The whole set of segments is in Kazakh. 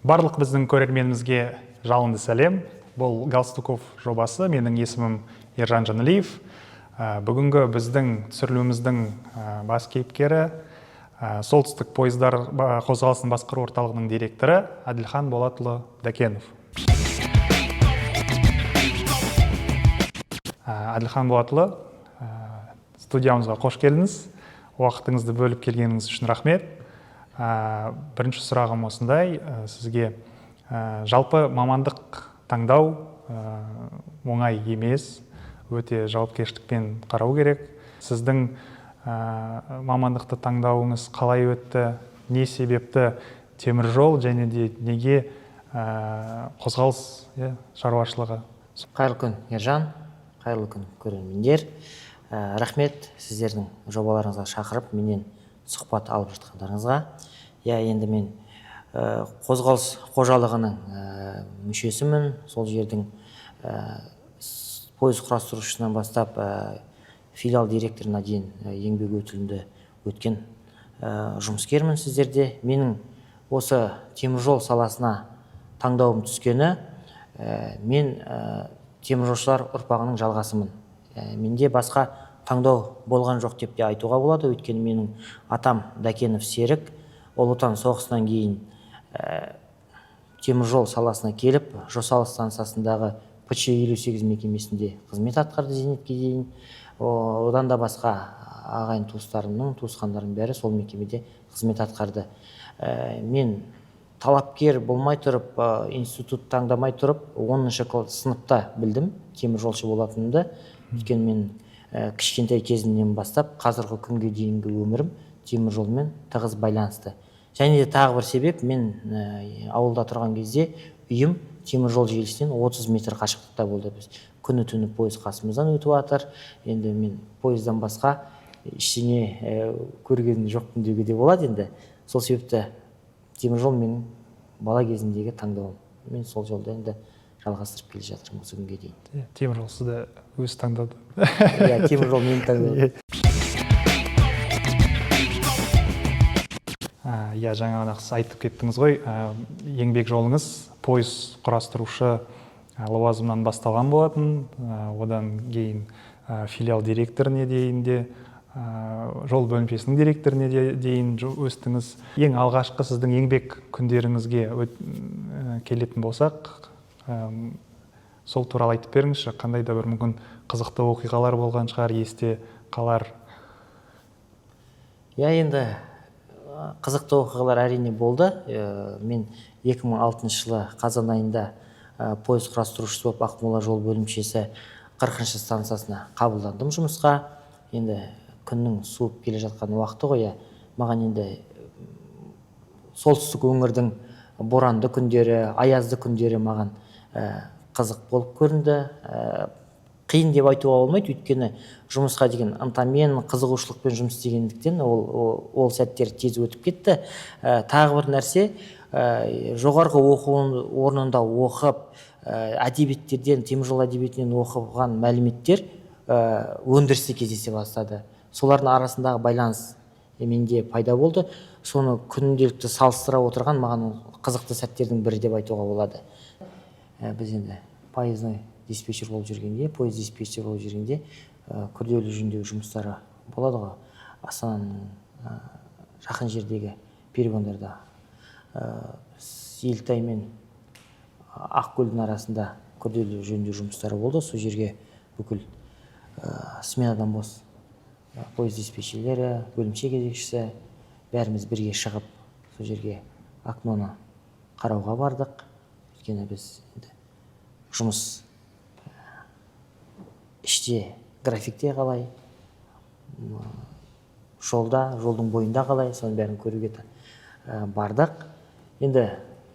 Барлық біздің көрерменімізге жалынды сәлем. Бұл Галстуков жобасы. Менің есімім Ержан Жаналиев. Бүгінгі біздің түсіріліміміздің бас кейіпкері солтүстік пойыздар қозғалысын басқару орталығының директоры Әділхан Болатұлы Дәкенов. Әділхан Болатұлы, студиямызға қош келдіңіз. Уақытыңызды бөліп келгеніңіз үшін рахмет. Бірінші сұрағым осындай, сізге жалпы мамандық таңдау оңай емес, өте жауапкершілікпен қарау керек. Сіздің мамандықты таңдауыңыз қалай өтті, не себепті темір жол және де неге қозғалыс шаруашылығы? Қайырлы күн, Ержан, қайырлы күн, көрермендер. Рахмет сіздердің жобаларыңызға шақырып, менен сұхбат алып жатқандарыңызға. Енді мен қозғалыс қожалығының мүшесімін. Сол жердің пойыз құрастырушысынан бастап филиал директорына дейін еңбек өтілінде өткен жұмыскермін сіздерде. Менің осы теміржол саласына таңдауым түскені, мен теміржолшылар ұрпағының жалғасымын. Менде басқа таңдау болған жоқ деп те айтуға болады. Өйткені менің атам Дәкенов Серік Ұлы Отан соғысынан кейін теміржол саласына келіп, Жосалы станциясындағы ПЧ-58 мекемесінде қызмет атқарды зейнетке дейін. Одан да басқа ағайын туыстарымның, туысқандарым бәрі сол мекемеде қызмет атқарды. Мен талапкер болмай тұрып, институт таңдамай тұрып, 10-шы сыныпта білдім теміржолшы болатынымды. Өйткені мен кішкентай кезімнен бастап қазіргі күнге дейінгі өмірім теміржолмен тығыз байланысты. Және де тағы бір себеп, мен ауылда тұрған кезде үйім теміржол желісінен 30 метр қашықтықта болды. Біз күні-түні пойыз қасымыздан өтіп жатыр. Енді мен пойыздан басқа ештеңе көрген жоқпын деуге де болады енді. Сол себепті теміржол менің бала кезімдегі таңдауым. Мен сол жолда енді жалғастырып келе жатырмын осы күнге дейін. Теміржол сізді өз таңдады. Теміржол мені таңдады. Жаңа сіз айтып кеттіңіз ғой, еңбек жолыңыз пойыз құрастырушы лауазымынан басталған болатын, одан кейін филиал директоріне дейін де, жол бөлімшесінің директоріне дейін өстіңіз. Ең алғашқы сіздің еңбек күндеріңізге келетін болсақ, сол туралы айтып беріңізші, қандай да бір мүмкін қызықты оқиғалар болған шығар, есте қалар? Енді қызықты оқиғалар әрине болды. Мен 2006 жылы қазан айында пойыз құрастырушысы болып Ақмола жол бөлімшесі 40-шы станциясына қабылдандым жұмысқа. Енді күннің суып келе жатқан уақыты ғой. Маған енді солтүстік өңірдің боранды күндері, аязды күндері маған қызық болып көрінді. Қиын деп айтуға болмайды, өйткені жұмысқа деген ынтамен, қызығушылықпен жұмыс істегендіктен ол сәттер тез өтіп кетті. Тағы бір нәрсе, жоғарғы оқу орнында оқып, әдебиеттерден, теміржол әдебиетінен оқыған мәліметтер өндірісте кездесе бастады. Солардың арасындағы байланыс менде пайда болды. Соны күнделікті салыстыра отырған маған қызықты сәттердің бірі деп айтуға болады. Біз енді поездный диспетчер болып жүргенде, пойыз диспетчер болып жүргенде күрделі жөндеу жұмыстары болады ғой. Астананың жақын жердегі перегондарда Елтай мен Ақкөлдің арасында күрделі жөндеу жұмыстары болды. Сол жерге бүкіл сменадан бос пойыз диспетчерлері, бөлімше кезекшісі бәріміз бірге шығып, сол жерге окноны қарауға бардық. Өйткені біз жұмыс іште, графикте қалай, жолдың бойында қалай, соның бәрін көруге бардық. Енді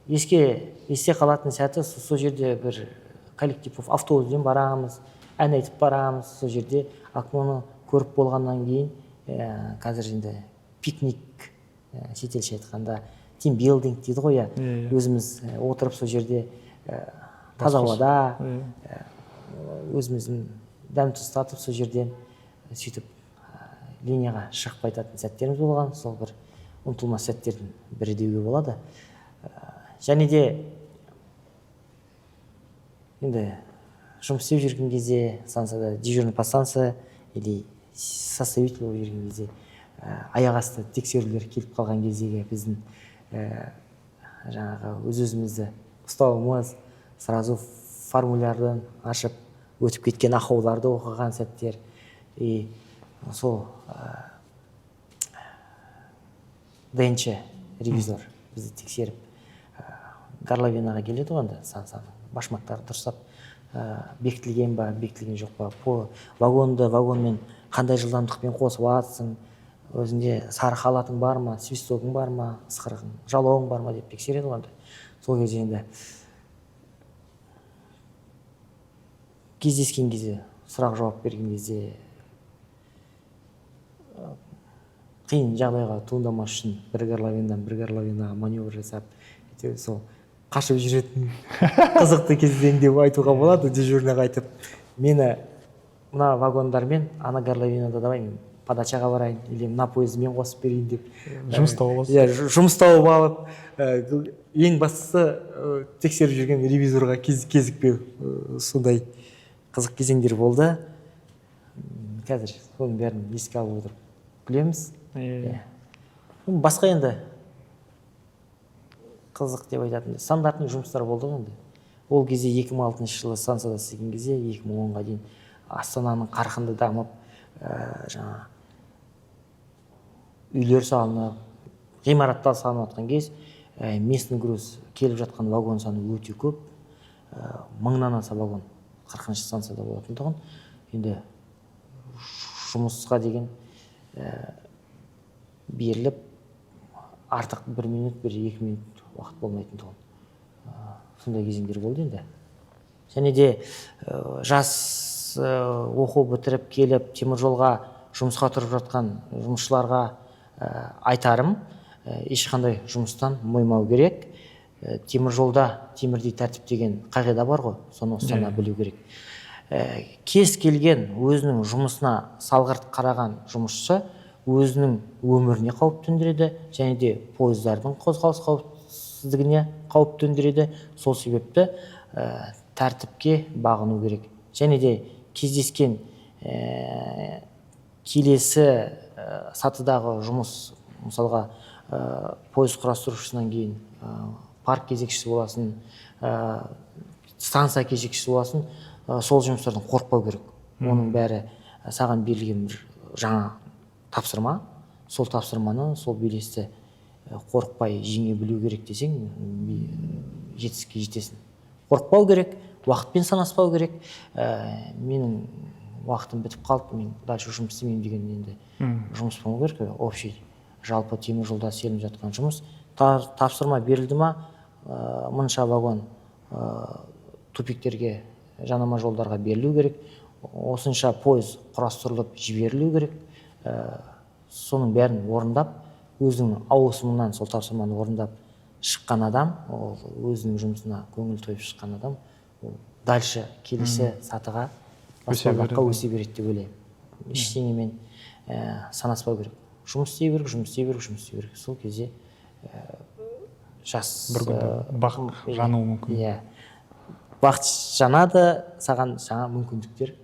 есте қалатын сәті, сол жерде бір коллектив автобуспен барамыз, ән айтып барамыз. Сол жерде окноны көріп болғаннан кейін, қазір енді пикник, шетелше айтқанда, тимбилдинг дейді ғой, өзіміз отырып сол жерде таза ауада, өзіміздің дәм тұстатып сол жерден сөйтіп линияға шығып қайтатын сәттеріміз болған. Сол бір ұмытылмас сәттердің бірі деуге болады. және де енді жұмыс істеп жүрген кезде станцияда дежурный по станции или составитель болып жүрген кезде аяқ асты тексерулер келіп қалған кездегі біздің жаңағы өзімізді ұстауымыз, сразу формулярдан ашып өтіп кеткен ақауларды оқыған сәттер, и сол ДНЧ ревизор бізді тексеріп горловинаға келеді ғой, анда станцияның башмактары дұрыстап бекітілген ба, бекітілген жоқ па, вагонды вагонмен қандай жылдамдықпен қосып жатсың, өзінде сары халатың бар ма, свистогың бар ма, ысқырығың, жалауың бар ма деп тексереді ғой. Сол кезде енді кездескен кезде, сұрақ жауап берген кезде қиын жағдайға туындамас үшін бір горловинадан бір горловинаға маневр жасап, сол қашып жүретін қызықты кезең деп айтуға болады. Дежурныйға айтып, мені мына вагондармен ана горловинада давай мен подачаға барайын, или мына поезды мен қосып берейін деп жұмыс тауып аласыз. Иә, жұмыс тауып алып, ең бастысы тексеріп жүрген ревизорға кезікпеу, сондай қызық кезеңдер болды. Қазір соның бәрін еске алып отырып күлеміз. Басқа енді қызық деп айтатын стандартный жұмыстар болды ғой. Ол кезде 2006 жылы станцияда істеген кезде 2010-ға дейін Астананың қарқынды дамып, жаңа үйлер салынып, ғимараттар салынып жатқан кез, местный груз келіп жатқан вагон саны өте көп, 1000-нан аса вагон 40-шы станцияда болатындығын, енді жұмысқа деген беріліп, артық 1 минут, 1-2 минут уақыт болмайтындығын. Сондай кезеңдер болды енді. Және де жас оқу бітіріп келіп, теміржолға жұмысқа тұрып жатқан жұмысшыларға айтарым, ешқандай жұмыстан мойымау керек. Теміржолда темірдей тәртіп деген қағида бар ғой, соны ұстана білу керек. Кез келген өзінің жұмысына салғырт қараған жұмысшы өзінің өміріне қауіп төндіреді, және де пойыздардың қозғалыс қауіпсіздігіне қауіп төндіреді. Сол себепті тәртіпке бағыну керек. Және де кездескен келесі сатыдағы жұмыс, мысалға пойыз құрастырушысынан кейін парк кезекшісі боласын, станция кезекшісі боласын, сол жұмыстардан қорықпау керек. Оның бәрі саған берілген бір жаңа тапсырма, сол тапсырманы, сол белесті қорықпай жеңе білу керек десең, жетістікке жетесің. Қорықпау керек, уақытпен санаспау керек. Менің уақытым бітіп қалды, мен дальше жұмыс істемеймін деген енді жұмыс болмау керек. Общий, жалпы темір жолда істеліп жатқан жұмыс. Тапсырма берілді ма, мынша вагон тупиктерге, жанама жолдарға берілу керек. Осынша пойыз құрастырылып жіберілу керек. Соның бәрін орындап, өзінің ауысымынан сол тапсырманы орындап шыққан адам, өзінің жұмысына көңіл тойып шыққан адам, дальше келесі сатыға баспалдаққа өсе береді деп ойлаймын. Ештеңемен санаспау керек. Жұмыс істей беру керек. Сол кезде жас бір күнде бақыт жануы мүмкін. Бақыт жанады, саған жаңа мүмкіндіктер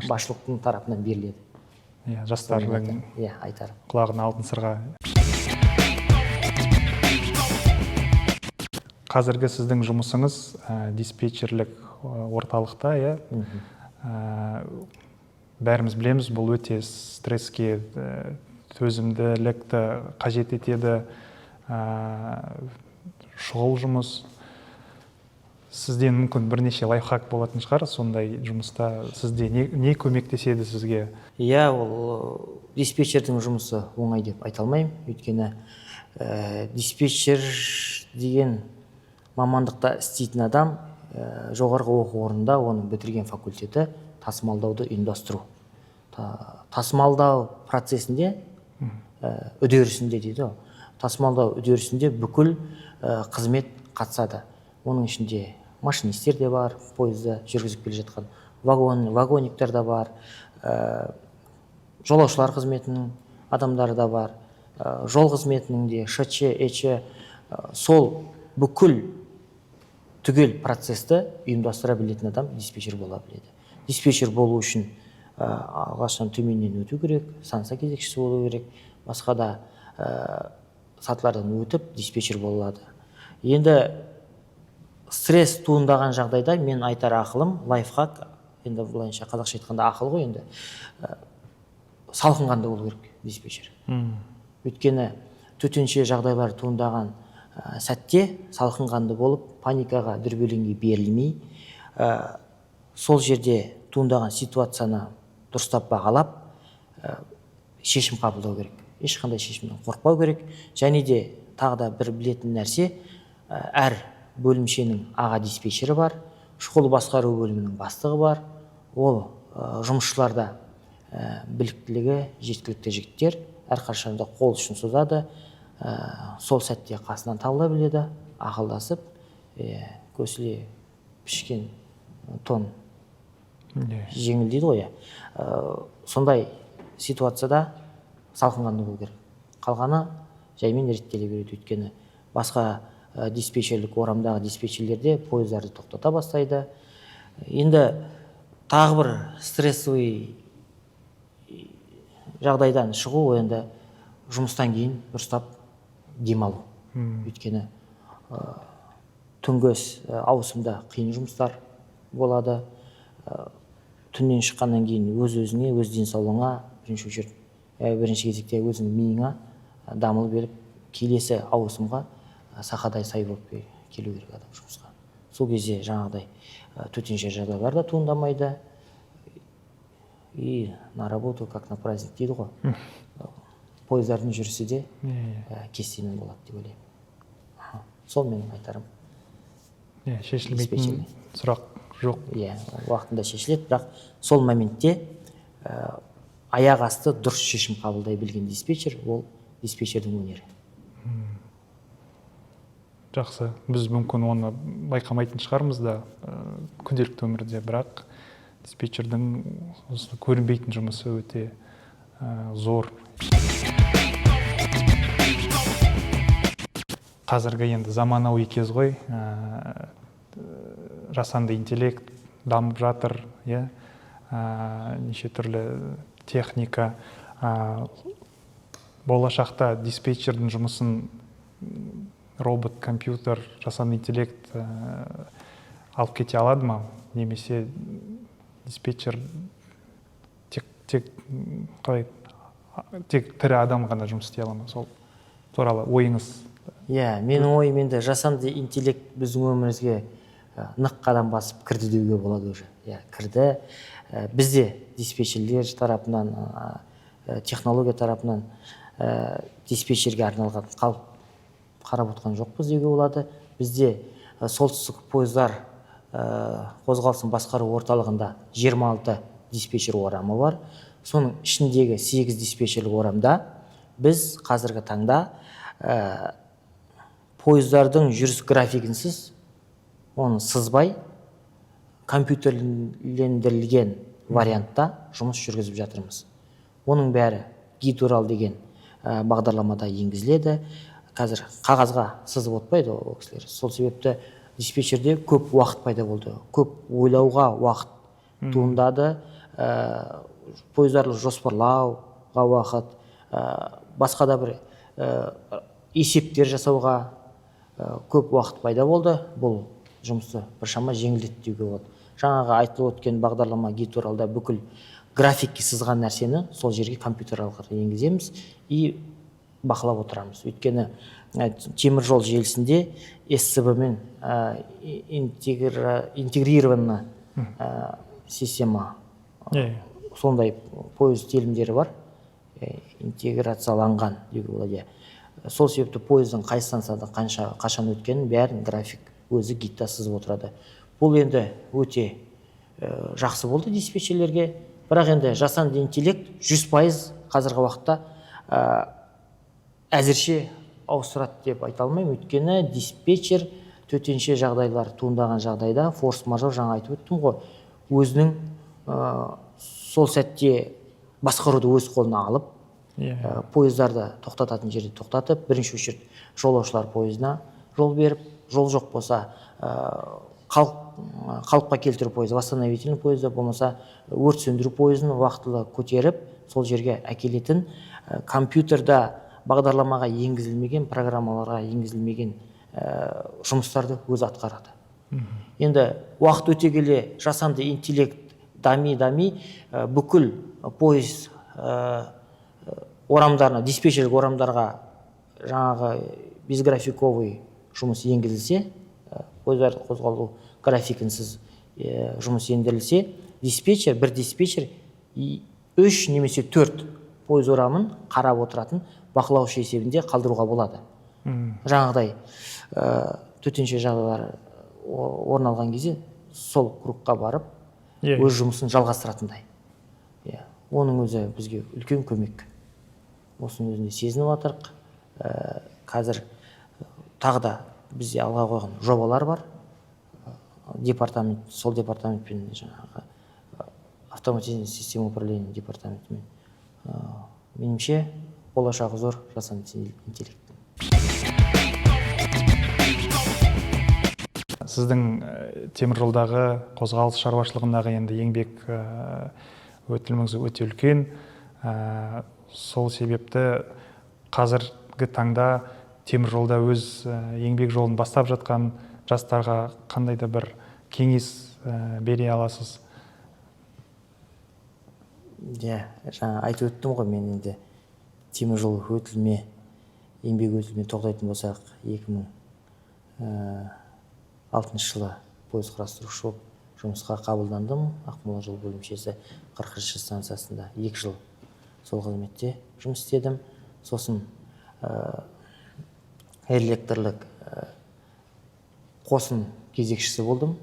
басшылықтың тарапынан беріледі. Жастардың айтарым. Құлағына алтын сырға. Қазіргі сіздің жұмысыңыз диспетчерлік орталықта, бәріміз білеміз, бұл өте стресске төзімділікті қажет етеді, шұғыл жұмыс. Сізден мүмкін бірнеше лайфхак болатын шығар, сондай жұмыста сізде не көмектеседі сізге? Ол диспетчердің жұмысы оңай деп айта алмаймын, өйткені диспетчер деген мамандықта істейтін адам жоғарғы оқу орнында оның бітірген факультеті тасымалдауды ұйымдастыру. Тасымалдау процесінде, үдерісінде дейді, тасымалдау үдерісінде бүкіл қызмет қатысады. Оның ішінде машинистер де бар, пойызды жүргізіп келе жатқан, вагониктер да бар, жолаушылар қызметінің адамдары да бар, жол қызметінің де, ШЧ, ЭЧ, сол бүкіл түгел процесті ұйымдастыра білетін адам диспетчер бола біледі. Диспетчер болу үшін алғашынан төменнен өту керек, станция кезекшісі болу керек, басқа да сатылардан өтіп диспетчер болады. Енді стресс туындаған жағдайда мен айтар ақылым, лайфхак, енді былайынша қазақша айтқанда ақыл ғой, енді салқынқанды болу керек диспетчер. Өйткені төтенше жағдайлар туындаған сәтте салқынқанды болып, паникаға, дүрбелеңге берілмей, сол жерде туындаған ситуацияны дұрыстап бағалап, шешім қабылдау керек. Ешқандай шешімнен қорықпау керек. Және де тағы да бір білетін нәрсе, әр бөлімшенің аға диспетчері бар, шұғыл басқару бөлімінің бастығы бар. Ол жұмысшыларда біліктілігі жеткілікті жігіттер, әрқашанда қол ұшын созады, сол сәтте қасынан табыла біледі, ақылдасып, көсіле пішкен тон жеңіл дейді ғой. Сондай ситуацияда салқынқанды болу керек. Қалғаны жаймен реттеле береді. Өйткені басқа диспетчерлік орамдағы диспетчерлерде пойыздарды тоқтата бастайды. Енді тағы бір стрессовый жағдайдан шығу, енді жұмыстан кейін дұрыстап демалу. Өйткені түнгі ауысымда қиын жұмыстар болады. Түннен шыққаннан кейін өз-өзіңе, өз денсаулығыңа, бірінші кезекте өзіңнің миыңа дамыл беріп, келесі ауысымға сақадай сай болып келу керек адам жұмысқа. Сол кезде жаңағыдай төтенше жағдайлар да туындамайды. И на работу как на праздник дейді ғой. Пойыздардың жүрісі де кестемен болады деп ойлаймын. Сол менің айтарым. Шешілмейтін сұрақ жоқ. Уақытында шешіледі, бірақ сол моментте аяқ асты дұрыс шешім қабылдай білген диспетчер, ол диспетчердің өнері. Жақсы. Біз мүмкін оны байқамайтын шығармыз да күнделікті өмірде, бірақ диспетчердің көрінбейтін жұмысы өте зор. Қазіргі енді заманауи кез ғой, жасанды интеллект дамып жатыр, неше түрлі техника. Болашақта диспетчердің жұмысын робот, компьютер, жасанды интеллект алып кете алады ма? Немесе диспетчер тек тірі адам ғана жұмыс істей ала ма? Сол туралы ойыңыз? Менің ойым, енді жасанды интеллект біздің өмірімізге нық қадам басып кірді деуге болады уже. Кірді. Бізде диспетчерлер тарапынан, технология тарапынан диспетчерге арналған қалып қарап отқан жоқпыз деуге болады. Бізде солтүстік пойыздар қозғалысын басқару орталығында 26 диспетчер орамы бар. Соның ішіндегі 8 диспетчерлік орамда біз қазіргі таңда пойыздардың жүріс графигінсіз, оны сызбай, компьютерлендірілген вариантта жұмыс жүргізіп жатырмыз. Оның бәрі гид-урал деген бағдарламада енгізіледі. Қазір қағазға сызып отпайды ол кісілер. Сол себепті диспетчерде көп уақыт пайда болды. Көп ойлауға уақыт туындады. Пойыздарды жоспарлауға уақыт, басқа да бір есептер жасауға көп уақыт пайда болды. Бұл жұмысты біршама жеңілдетті деуге болады. Жаңағы айтылып өткен бағдарлама гид-уралда бүкіл графикке сызған нәрсені сол жерге компьютер арқылы енгіземіз и бақылап отырамыз. Өйткені темір жол желісінде СЦБ-мен интегрированный система, сондай пойыз телімдері бар, интеграцияланған деуге болады. Сол себепті пойыздың қай станцияда қашан өткенін бәрін график өзі гидта сызып отырады. Бұл енді өте жақсы болды диспетчерлерге. Бірақ енді жасанды интеллект 100% қазіргі уақытта әзірше ауыстырады деп айта алмаймын. Өйткені диспетчер төтенше жағдайлар туындаған жағдайда форс-мажор, жаңа айтып өттім ғой, өзінің сол сәтте басқаруды өз қолына алып, пойыздарды тоқтататын жерде тоқтатып, бірінші очередь жолаушылар пойызына жол беріп, жол жоқ болса қалыпқа келтіру пойызы, восстановительный пойызы болмаса өрт сөндіру пойызын уақытылы көтеріп сол жерге әкелетін компьютерда бағдарламаға енгізілмеген, программаларға енгізілмеген жұмыстарды өзі атқарады. Енді уақыт өте келе жасанды интеллект дами бүкіл пойыз орамдарына, диспетчерлік орамдарға жаңағы безграфиковый жұмыс енгізілсе, пойыздарды қозғалу графикінсіз жұмыс ендірілсе, бір диспетчер 3 немесе 4 пойыз орамын қарап отыратын бақылаушы есебінде қалдыруға болады. Жаңағыдай төтенше жағдайлар орын алған кезде сол кругқа барып өз жұмысын жалғастыратындай. Оның өзі бізге үлкен көмек. Осының өзінде сезініп жатырық. Қазір тағы да бізде алға қойған жобалар бар. Сол департаментпен жаңағы автоматизированный система управления департаментімен. Меніңше болашағы зор жасанды интеллект. Сіздің темір жолдағы қозғалыс шаруашылығындағы енді еңбек өтіліңіз өте үлкен. Сол себепті қазіргі таңда темір жолда өз еңбек жолын бастап жатқан жастарға қандай да бір кеңес бере аласыз? Жаңа айтып өттім ғой, мен енді темір жол өтіліме, еңбек өтіліме тоқтайтын болсақ, 2006 жылы пойыз құрастырушы болып жұмысқа қабылдандым. Ақмола жол бөлімшесі 40-шы станциясында 2 жыл сол қызметте жұмыс істедім. Сосын электрлік қосын кезекшісі болдым.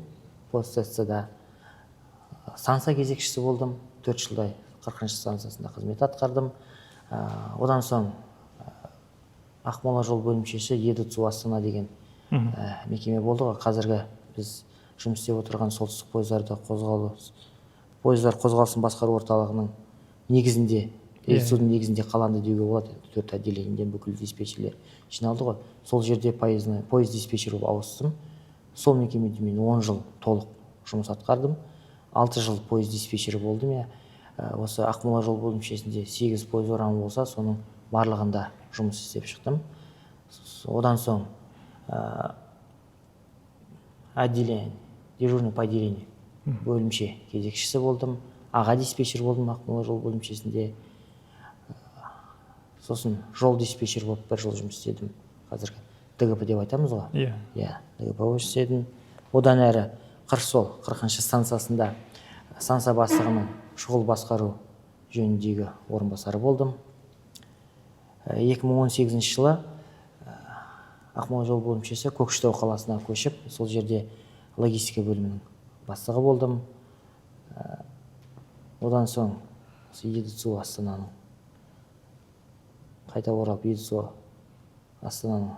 Постстацияда станция кезекшісі болдым. 4 жылдай 40-шы станциясында қызмет атқардым. Одан соң Ақмола жол бөлімшесі ЕДЦУ Астана деген мекеме болды ғой. Қазіргі біз жұмыс істеп отырған солтүстік пойыздар қозғалысын басқару орталығының негізінде, ЕДЦУ-дың негізінде қаланды деуге болады. 4 отделениеден бүкіл диспетчерлер жиналды ғой. Сол жерде пойыз диспетчер болып ауыстым. Сол мекемеде мен 10 жыл толық жұмыс атқардым. 6 жыл пойыз диспетчері болдым. Осы Ақмола жол бөлімшесінде 8 пойыз орамы болса, соның барлығында жұмыс істеп шықтым. Одан соң дежурный по отделению бөлімше кезекшісі болдым. Аға диспетчер болдым Ақмола жол бөлімшесінде. Сосын жол диспетчер болып 1 жыл жұмыс істедім. Қазіргі ДГП деп айтамыз ғой. ДГП болып істедім. Одан әрі 40-шы станциясында станция бастығының шұғыл басқару жөніндегі орынбасары болдым. 2018 жылы Ақмола жол бөлімшесі Көкшетау қаласына көшіп, сол жерде логистика бөлімінің бастығы болдым. Одан соң ЕДЦУ Астананың қайта оралып ЕДЦУ Астананың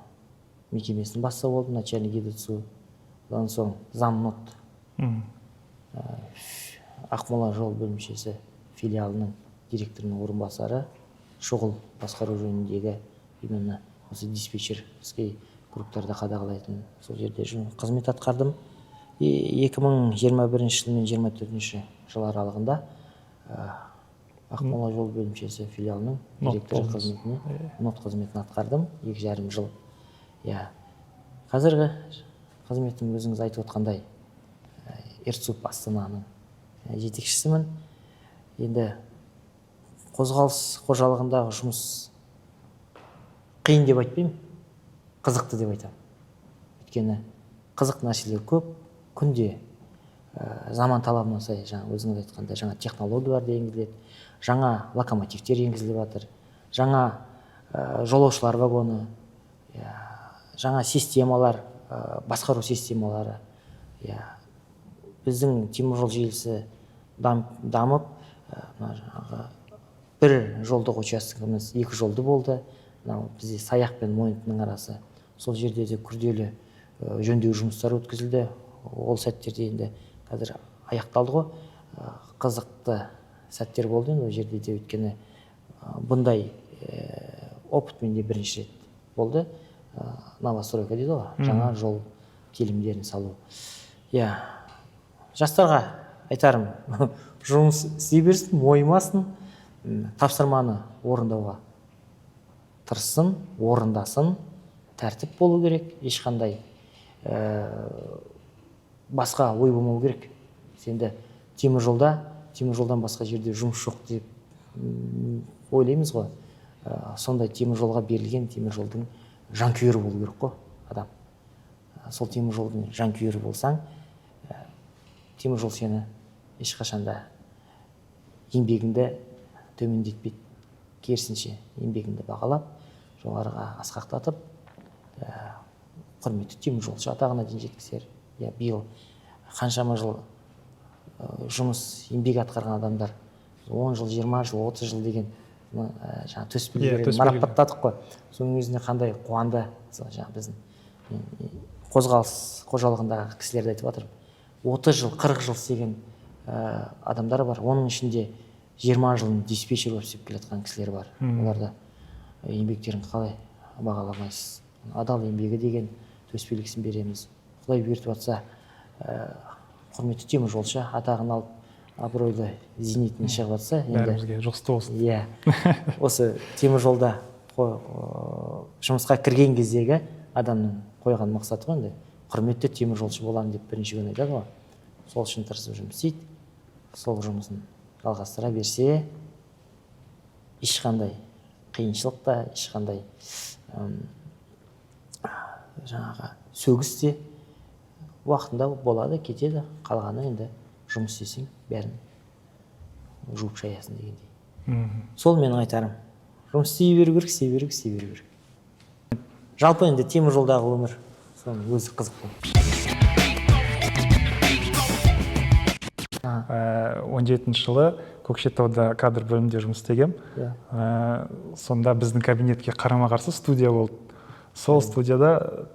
мекемесінің бастығы болдым, начальник ЕДЦУ. Одан соң замнот Ақмола жол бөлімшесі филиалының директорының орынбасары, шұғыл басқару жөніндегі именно осы диспетчерский кругтарды қадағалайтын сол жерде қызмет атқардым. 2021 жыл мен 24 жыл аралығында Ақмола жол бөлімшесі филиалының директоры қызметіне, нот қызметін атқардым 2,5 жыл. Қазіргі қызметім өзіңіз айтып отқандай ЕРЦУП Астананың жетекшісімін. Енді қозғалыс қожалығындағы жұмыс қиын деп айтпаймын, қызықты деп айтамын. Өйткені қызық нәрселер көп, күнде заман талабына сай, жаңа өзіңіз айтқанда, жаңа технологиялар енгізіледі, жаңа локомотивтер енгізіліп жатыр, жаңа жолаушылар вагоны, жаңа системалар, басқару системалары. Біздің теміржол желісі дамып, бір жолдық учаскеміз 2 жолды болды. Бізде Саяқ пен Мойынтының арасы. Сол жерде де күрделі жөндеу жұмыстары өткізілді. Ол сәттерде енді қазір аяқталды ғой. Қызықты сәттер болды енді ол жерде де, өткені бұндай опыт менде бірінші рет болды. Новостройка дейді ғой, жаңа жол телімдерін салу. Иә, жастарға айтарым, жұмыс істей берсін, мойымасын, тапсырманы орындауға тырыссын, орындасын, тәртіп болу керек, ешқандай басқа ой болмау керек. Сенде теміржолдан басқа жерде жұмыс жоқ деп ойлаймыз ғой. Сондай теміржолға берілген теміржолдың жанкүйері болу керек қой адам. Сол теміржолдың жанкүйері болсаң, теміржол сені ешқашанда еңбегіңді төмендетпейді. Керісінше еңбегіңді бағалап, жоғарыға асқақтатып, құрметті теміржолшы атағына дейін жеткізер. Биыл қаншама жыл жұмыс, еңбек атқарған адамдар 10 жыл, 20 жыл, 30 жыл деген төсбелгілерін марапаттадық қой. Соның өзіне қандай қуанды біздің қозғалыс қожалығындағы кісілерді айтып жатыр. 30 жыл, 40 жыл істеген адамдар бар. Оның ішінде 20 жылын диспетчер болып істеп келе жатқан кісілер бар. Оларда еңбектерін қалай бағаламайсыз? Адал еңбегі деген төсбелгісін береміз. Құдай бұйыртып жатса, құрметті теміржолшы атағын алып, абыройлы зейнетіне шығып жатса, бәрімізге жұғысты болсын. Иә, осы теміржолда жұмысқа кірген кездегі адамның қойған мақсаты ғой, енді құрметті теміржолшы боламын деп бірінші күні айтады ғой. Сол үшін тырысып жұмыс істейді. Сол жұмысын жалғастыра берсе, ешқандай қиыншылықта, ешқандай сөгіс те уақытында болады, кетеді. Қалғаны енді жұмыс істесең, бәрін жуып шаясың дегендей. Сол менің айтарым. Жұмыс істей беру керек, істей беру керек. Жалпы енді теміржолдағы өмір соның өзі қызық болды. 17 жылы Көкшетауда кадр бөлімінде жұмыс істегем. Сонда біздің кабинетке қарама-қарсы студия болды. Сол студияда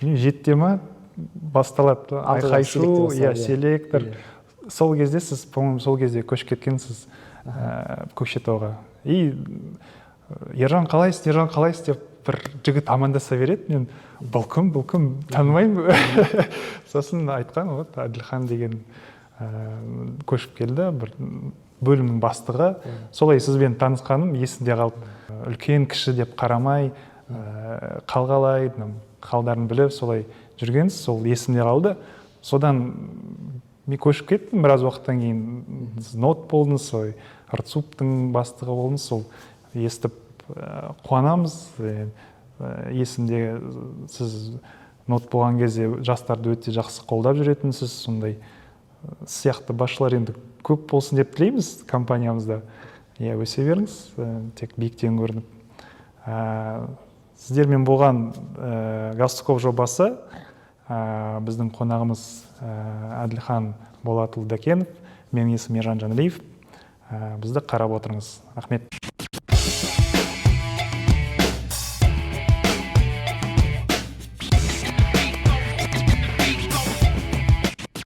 7-те ма басталады айқай-шу, селектор. Сол кезде сіз, по-моему, сол кезде көшіп кеткенсіз Көкшетауға. Ержан қалайсыз деп бір жігіт амандаса береді. Мен бұл кім танымаймын. Сосын айтқан, вот Әділхан деген көшіп келді, бір бөлімнің бастығы. Солай сізбен танысқаным есімде қалды. Үлкен кіші деп қарамай, қалғалай, қалдарын біліп, солай жүргенсіз, сол есімде қалды. Содан мен көшіп кеттім, біраз уақыттан кейін сіз нот болдыңыз, РЦУП-тың бастығы болдыңыз, сол естіп қуанамыз. Есімде сіз нот болған кезде жастарды өте жақсы қолдап жүретінсіз, сондай сияқты басшылар енді көп болсын деп тілейміз компаниямызда. Өсе беріңіз, тек биіктен көрініп. Сіздермен болған Галстуков жобасы, біздің қонағымыз Әділхан Болатұлы Дәкенов, менің есімім Ержан Жаналиев. Бізді қарап отырыңыз. Рахмет.